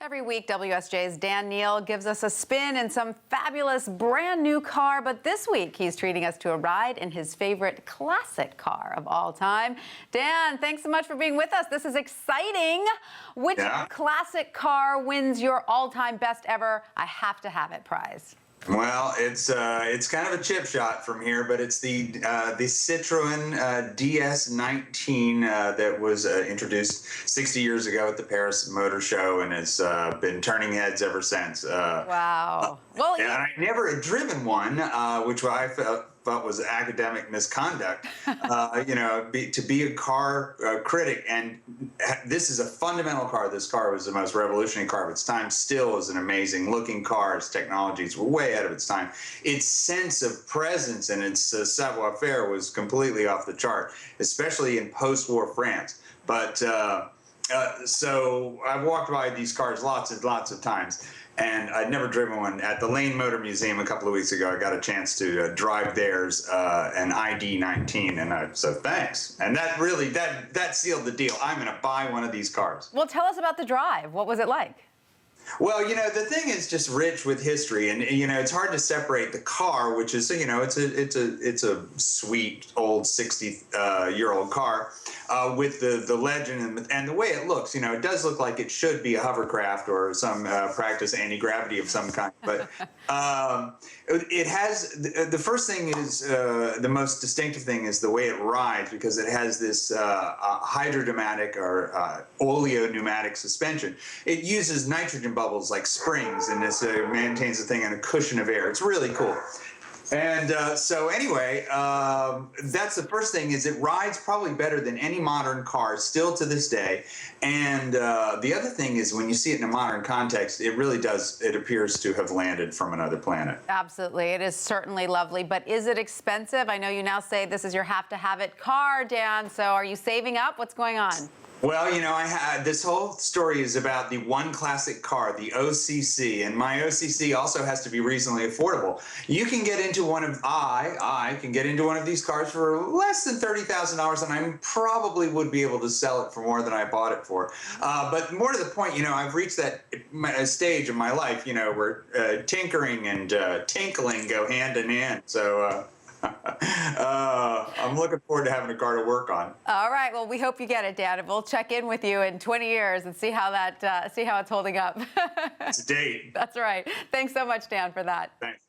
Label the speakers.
Speaker 1: Every week, WSJ's Dan Neal gives us a spin in some fabulous brand new car, but this week he's treating us to a ride in his favorite classic car of all time. Dan, thanks so much for being with us. This is exciting. Which classic car wins your all-time best ever I have to have it prize?
Speaker 2: Well, it's kind of a chip shot from here, but it's the Citroen DS 19 that was introduced 60 years ago at the Paris Motor Show, and has been turning heads ever since.
Speaker 1: Wow. Well,
Speaker 2: and I never had driven one, which I felt was academic misconduct. To be a car critic, and this is a fundamental car. This car was the most revolutionary car of its time. Still is an amazing looking car. Its technologies were way ahead of its time. Its sense of presence and its savoir-faire was completely off the chart, especially in post-war France. But so I've walked by these cars lots and lots of times, and I'd never driven one. At the Lane Motor Museum a couple of weeks ago, I got a chance to drive theirs, an ID 19, and so thanks. And that really, that sealed the deal. I'm going to buy one of these cars.
Speaker 1: Well, tell us about the drive. What was it like?
Speaker 2: Well, the thing is just rich with history, and it's hard to separate the car, which is it's a sweet old 60-year-old car, with the legend and the way it looks. It does look like it should be a hovercraft or some practice anti-gravity of some kind. But it has the first thing is the most distinctive thing is the way it rides, because it has this hydrodynamic or oleo-pneumatic suspension. It uses nitrogen bubbles like springs, and this maintains the thing in a cushion of air. It's really cool. And so anyway, that's the first thing, is it rides probably better than any modern car still to this day. And the other thing is, when you see it in a modern context, it really does, it appears to have landed from another planet.
Speaker 1: Absolutely. It is certainly lovely, but is it expensive? I know you now say this is your have-to-have-it car, Dan, so are you saving up? What's going on?
Speaker 2: Well, this whole story is about the one classic car, the OCC, and my OCC also has to be reasonably affordable. You can get into one of, I can get into one of these cars for less than $30,000, and I probably would be able to sell it for more than I bought it for. But more to the point, I've reached that stage in my life, where tinkering and tinkling go hand in hand. So, I'm looking forward to having a car to work on.
Speaker 1: All right. Well, we hope you get it, Dan. We'll check in with you in 20 years and see how it's holding up.
Speaker 2: It's a date.
Speaker 1: That's right. Thanks so much, Dan, for that.
Speaker 2: Thanks.